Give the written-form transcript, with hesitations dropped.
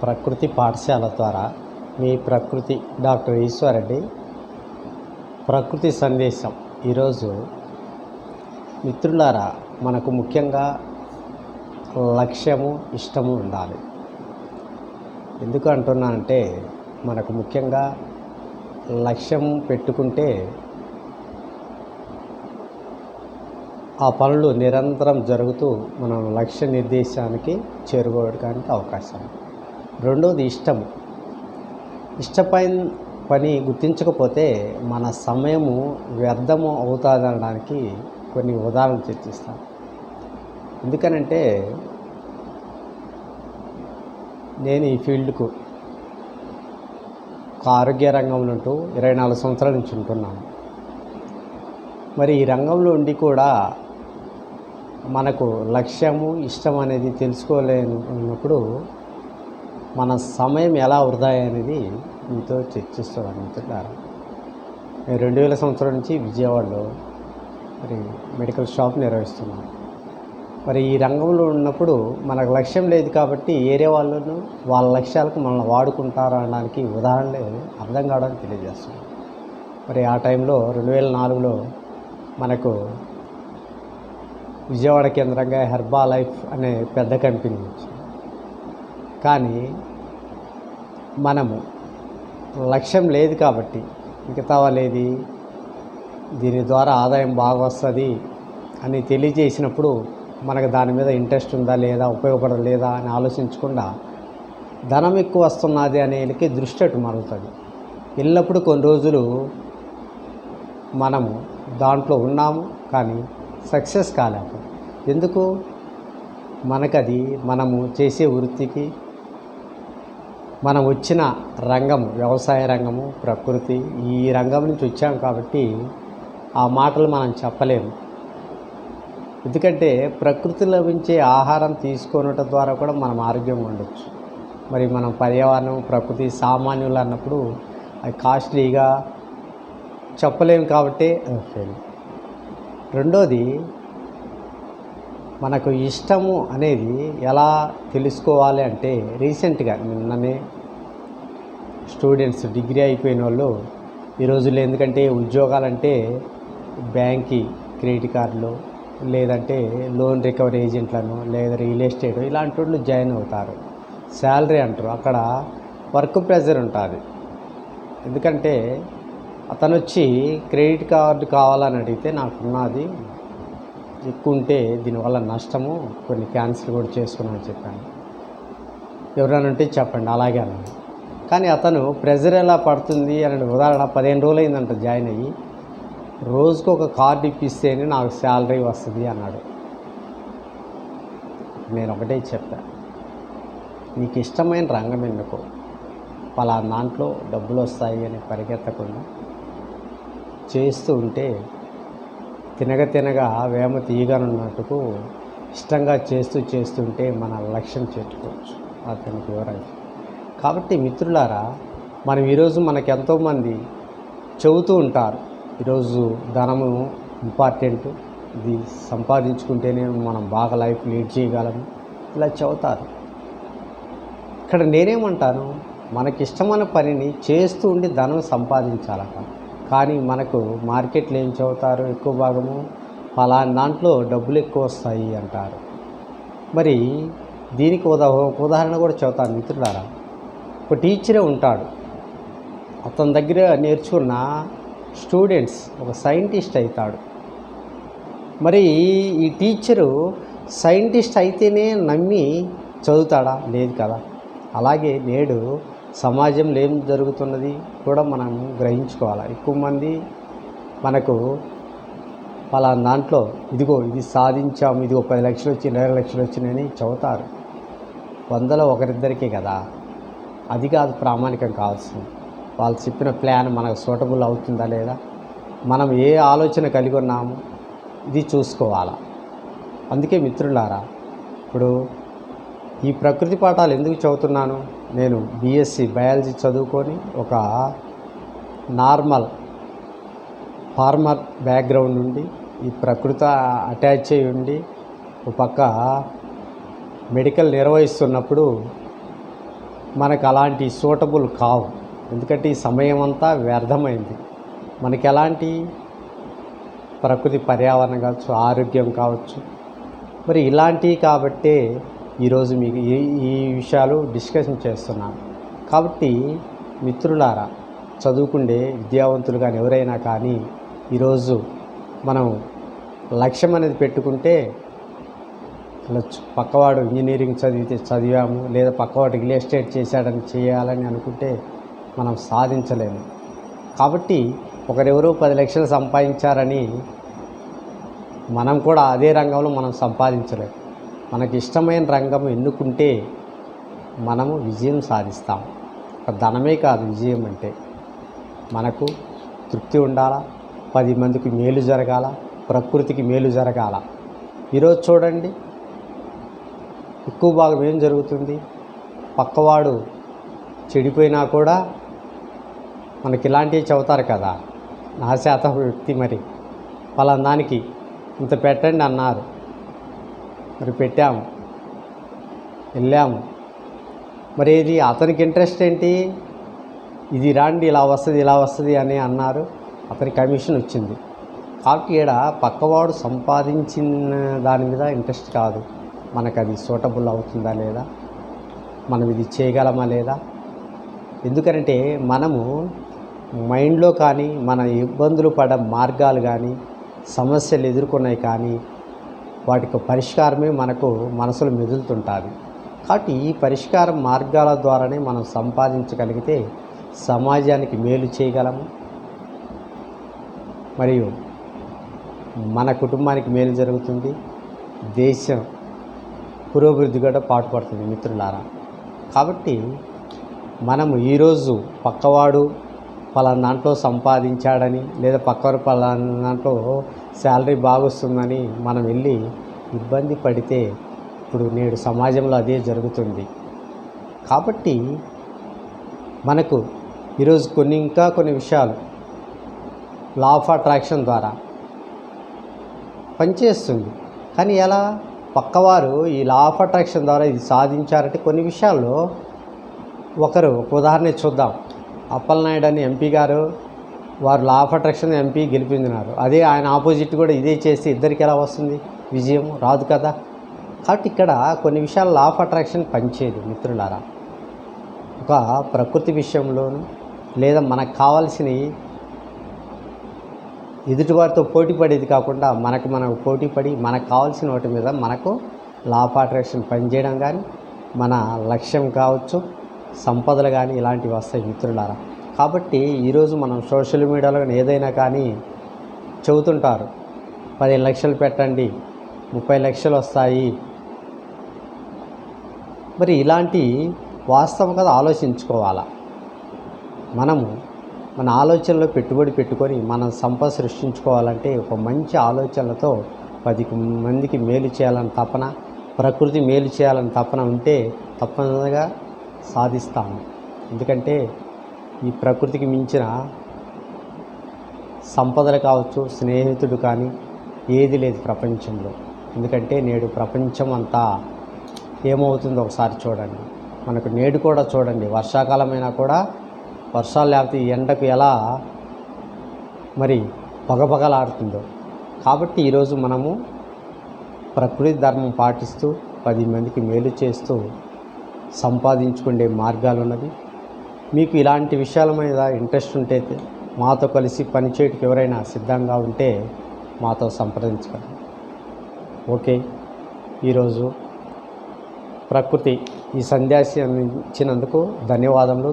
ప్రకృతి పాఠశాల ద్వారా మీ ప్రకృతి డాక్టర్ ఈశ్వరెడ్డి. ప్రకృతి సందేశం. ఈరోజు మిత్రులారా, మనకు ముఖ్యంగా లక్ష్యము, ఇష్టము ఉండాలి. ఎందుకు అంటున్నానంటే, మనకు ముఖ్యంగా లక్ష్యం పెట్టుకుంటే ఆ పనులు నిరంతరం జరుగుతూ మనం లక్ష్య నిర్దేశానికి చేరుకోవడానికి అవకాశం. రెండోది ఇష్టము. ఇష్టమైన పని గుర్తించకపోతే మన సమయము వ్యర్థము అవుతుందనడానికి కొన్ని ఉదాహరణలు చర్చిస్తాను. ఎందుకనంటే, నేను ఈ ఫీల్డ్కు ఒక ఆరోగ్య రంగంలో ఉంటూ 24 సంవత్సరాల నుంచి ఉంటున్నాను. మరి ఈ రంగంలో ఉండి కూడా మనకు లక్ష్యము, ఇష్టం అనేది తెలుసుకోలేనప్పుడు మన సమయం ఎలా వృధా అనేది మీతో చర్చిస్తున్నాను మిత్రులారా. నేను 2000 సంవత్సరం నుంచి విజయవాడలో మెడికల్ షాప్ నిర్వహిస్తున్నాను. మరి ఈ రంగంలో ఉన్నప్పుడు మనకు లక్ష్యం లేదు కాబట్టి ఏరే వాళ్ళను వాళ్ళ లక్ష్యాలకు మనల్ని వాడుకుంటారు అనడానికి ఉదాహరణలే అర్థం కావడానికి తెలియజేస్తున్నాను. మరి ఆ టైంలో 2004లో మనకు విజయవాడ కేంద్రంగా హెర్బా లైఫ్ అనే పెద్ద కంపెనీ వచ్చింది. కానీ మనము లక్ష్యం లేదు కాబట్టి మిగతా వాళ్ళేది దీని ద్వారా ఆదాయం బాగా వస్తుంది అని తెలియజేసినప్పుడు మనకు దాని మీద ఇంట్రెస్ట్ ఉందా లేదా, ఉపయోగపడదా లేదా అని ఆలోచించకుండా ధనం ఎక్కువ వస్తున్నది అనేకి దృష్టి అటు మరుగుతుంది. ఎల్లప్పుడూ కొన్ని రోజులు మనము దాంట్లో ఉన్నాము కానీ సక్సెస్ కాలేము. ఎందుకు? మనకది మనము చేసే వృత్తికి, మనం వచ్చిన రంగము, వ్యవసాయ రంగము, ప్రకృతి, ఈ రంగం నుంచి వచ్చాం కాబట్టి ఆ మాటలు మనం చెప్పలేము. ఎందుకంటే ప్రకృతిలో లభించే ఆహారం తీసుకోవటం ద్వారా కూడా మనం ఆరోగ్యంగా ఉండొచ్చు. మరి మనం పర్యావరణం, ప్రకృతి సామాన్యులు అన్నప్పుడు అది కాస్ట్లీగా చెప్పలేము కాబట్టి ఫెయిల్. రెండోది, మనకు ఇష్టము అనేది ఎలా తెలుసుకోవాలి అంటే, రీసెంట్గా నిన్ననే స్టూడెంట్స్ డిగ్రీ అయిపోయిన వాళ్ళు ఈ రోజుల్లో, ఎందుకంటే ఉద్యోగాలంటే బ్యాంకి క్రెడిట్ కార్డులు, లేదంటే లోన్ రికవరీ ఏజెంట్లను, లేదా రియల్ ఎస్టేట్ ఇలాంటి వాళ్ళు జాయిన్ అవుతారు. శాలరీ అంటారు, అక్కడ వర్క్ ప్రెజర్ ఉంటుంది. ఎందుకంటే అతను వచ్చి క్రెడిట్ కార్డు కావాలని అడిగితే నాకున్నది ఎక్కువ ఉంటే దీనివల్ల నష్టము, కొన్ని క్యాన్సిల్ కూడా చేసుకున్నాను చెప్పాను. ఎవరైనా ఉంటే చెప్పండి అలాగే అన్నాను. కానీ అతను ప్రెజర్ ఎలా పడుతుంది అనే ఉదాహరణ, 15 రోజులు అయిందంట జాయిన్ అయ్యి, రోజుకు ఒక కార్డు ఇప్పిస్తేనే నాకు శాలరీ వస్తుంది అన్నాడు. నేను ఒకటే చెప్పా, నీకు ఇష్టమైన రంగం ఎందుకో, పలానా దాంట్లో డబ్బులు వస్తాయి అని పరిగెత్తకుండా చేస్తూ ఉంటే తినగా వేమ తీయగానున్నట్టుకు ఇష్టంగా చేస్తుంటే మన లక్ష్యం చేర్చుకోవచ్చు. అతనికి వివరాలు. కాబట్టి మిత్రులారా, మనం ఈరోజు మనకు ఎంతోమంది చెబుతూ ఉంటారు, ఈరోజు ధనము ఇంపార్టెంట్, ఇది సంపాదించుకుంటేనే మనం బాగా లైఫ్ లీడ్ చేయగలము, ఇలా చెబుతారు. ఇక్కడ నేనేమంటాను, మనకిష్టమైన పనిని చేస్తూ ఉండి ధనం సంపాదించాలట. కానీ మనకు మార్కెట్లో ఏం చెబుతారు, ఎక్కువ భాగము ఫలానా దాంట్లో డబ్బులు ఎక్కువ వస్తాయి అంటారు. మరి దీనికి ఉదాహరణ కూడా చెబుతాను మిత్రులారా. ఒక టీచరే ఉంటాడు, అతని దగ్గర నేర్చుకున్న స్టూడెంట్స్ ఒక సైంటిస్ట్ అవుతాడు. మరి ఈ టీచరు సైంటిస్ట్ అయితేనే నమ్మి చదువుతాడా? లేదు కదా. అలాగే నేడు సమాజంలో ఏం జరుగుతున్నది కూడా మనం గ్రహించుకోవాలి. ఎక్కువ మంది మనకు పలానా దాంట్లో ఇదిగో ఇది సాధించాము, ఇదిగో 10 లక్షలు వచ్చి 20 లక్షలు వచ్చినాయని చదువుతారు. 100లో ఒకరిద్దరికే కదా. అది కాదు ప్రామాణికం కావాల్సింది. వాళ్ళు చెప్పిన ప్లాన్ మనకు సూటబుల్ అవుతుందా లేదా, మనం ఏ ఆలోచన కలిగి ఉన్నాము ఇది చూసుకోవాలా. అందుకే మిత్రులారా, ఇప్పుడు ఈ ప్రకృతి పాఠాలు ఎందుకు చదువుతున్నాను, నేను బీఎస్సీ బయాలజీ చదువుకొని ఒక నార్మల్ ఫార్మర్ బ్యాక్గ్రౌండ్ నుండి ఈ ప్రకృతి అటాచ్ అయి ఉండి ఒక పక్క మెడికల్ నిర్వహిస్తున్నప్పుడు మనకు అలాంటి సూటబుల్ కావు. ఎందుకంటే ఈ సమయం అంతా వ్యర్థమైంది. మనకి ఎలాంటి ప్రకృతి పర్యావరణం కావచ్చు, ఆరోగ్యం కావచ్చు, మరి ఇలాంటివి కాబట్టే ఈరోజు మీకు ఈ విషయాలు డిస్కషన్ చేస్తున్నాను. కాబట్టి మిత్రులారా, చదువుకుండే విద్యావంతులు కానీ ఎవరైనా కానీ ఈరోజు మనం లక్ష్యం అనేది పెట్టుకుంటే వెళ్ళొచ్చు. పక్కవాడు ఇంజనీరింగ్ చదివాము, లేదా పక్కవాడు రియల్ ఎస్టేట్ చేయాలని అనుకుంటే మనం సాధించలేము. కాబట్టి ఒకరెవరో 10 లక్షలు సంపాదించారని మనం కూడా అదే రంగంలో మనం సంపాదించలేము. మనకి ఇష్టమైన రంగం ఎన్నుకుంటే మనము విజయం సాధిస్తాం. ధనమే కాదు విజయం అంటే, మనకు తృప్తి ఉండాలా, 10 మందికి మేలు జరగాల, ప్రకృతికి మేలు జరగాల. ఈరోజు చూడండి, ఎక్కువ భాగం ఏం జరుగుతుంది, పక్కవాడు చెడిపోయినా కూడా మనకి ఇలాంటివి చెబుతారు కదా, నా శాతం వ్యక్తి మరి పలానా దానికి ఇంత పెట్టండి అన్నారు, మరి పెట్టాము, వెళ్ళాము. మరి ఇది అతనికి ఇంట్రెస్ట్ ఏంటి, ఇది రాండి ఇలా వస్తుంది అని అన్నారు, అతని కమిషన్ వచ్చింది. కాబట్టి ఈడ పక్కవాడు సంపాదించిన దాని మీద ఇంట్రెస్ట్ కాదు, మనకు అది సూటబుల్ అవుతుందా లేదా, మనం ఇది చేయగలమా లేదా. ఎందుకంటే మనము మైండ్లో కానీ మన ఇబ్బందులు పడ మార్గాలు కానీ సమస్యలు ఎదుర్కొన్నాయి కానీ వాటికి పరిష్కారమే మనకు మనసులో మెదులుతుంటుంది. కాబట్టి ఈ పరిష్కార మార్గాల ద్వారానే మనం సంపాదించగలిగితే సమాజానికి మేలు చేయగలము, మరియు మన కుటుంబానికి మేలు జరుగుతుంది, దేశం పురోభివృద్ధి కూడా పాటుపడుతుంది మిత్రులారా. కాబట్టి మనము ఈరోజు పక్కవాడు పలానా దాంట్లో సంపాదించాడని, లేదా పక్కవాడు పలానా దాంట్లో శాలరీ బాగొస్తుందని మనం వెళ్ళి ఇబ్బంది పడితే ఇప్పుడు నేడు సమాజంలో అదే జరుగుతుంది. కాబట్టి మనకు ఈరోజు కొన్ని విషయాలు లా ఆఫ్ అట్రాక్షన్ ద్వారా పనిచేస్తుంది. కానీ ఎలా, పక్కవారు ఈ లా ఆఫ్ అట్రాక్షన్ ద్వారా ఇది సాధించారంటే కొన్ని విషయాల్లో ఒక ఉదాహరణ చూద్దాం. అప్పలనాయుడు అని ఎంపీ గారు, వారు లా ఆఫ్ అట్రాక్షన్ ఎంపీ గెలిపించినారు. అదే ఆయన ఆపోజిట్ కూడా ఇదే చేస్తే ఇద్దరికి ఎలా వస్తుంది విజయం, రాదు కదా. కాబట్టి ఇక్కడ కొన్ని విషయాలు లా ఆఫ్ అట్రాక్షన్ పనిచేయదు మిత్రులారా. ఒక ప్రకృతి విషయంలోనూ, లేదా మనకు కావాల్సినవి ఎదుటివారితో పోటీ పడేది కాకుండా మనకు పోటీపడి మనకు కావాల్సిన వాటి మీద మనకు లా ఆఫ్ అట్రాక్షన్ పనిచేయడం కానీ, మన లక్ష్యం కావచ్చు, సంపదలు కానీ ఇలాంటివి వస్తాయి మిత్రులారా. కాబట్టి ఈరోజు మనం సోషల్ మీడియాలో ఏదైనా కానీ చెబుతుంటారు, 15 లక్షలు పెట్టండి 30 లక్షలు వస్తాయి. మరి ఇలాంటి వాస్తవం కదా ఆలోచించుకోవాలా. మనము మన ఆలోచనలో పెట్టుబడి పెట్టుకొని మనం సంపద సృష్టించుకోవాలంటే ఒక మంచి ఆలోచనలతో 10 మందికి మేలు చేయాలని తపన, ప్రకృతి మేలు చేయాలని తపన ఉంటే తప్పనిసరిగా సాధిస్తాము. ఎందుకంటే ఈ ప్రకృతికి మించిన సంపదలు కావచ్చు, స్నేహితుడు కానీ ఏది లేదు ప్రపంచంలో. ఎందుకంటే నేడు ప్రపంచం అంతా ఏమవుతుందో ఒకసారి చూడండి. మనకు నేడు కూడా చూడండి, వర్షాకాలమైనా కూడా వర్షాలు లేకపోతే ఎండకు ఎలా మరి పగపగలాడుతుందో. కాబట్టి ఈరోజు మనము ప్రకృతి ధర్మం పాటిస్తూ 10 మందికి మేలు చేస్తూ సంపాదించుకునే మార్గాలు ఉన్నది. మీకు ఇలాంటి విషయాల మీద ఇంట్రెస్ట్ ఉంటే మాతో కలిసి పనిచేయడానికి ఎవరైనా సిద్ధంగా ఉంటే మాతో సంప్రదించగలరు. ఓకే, ఈరోజు ప్రకృతి ఈ సందేశం ఇచ్చినందుకు ధన్యవాదములు.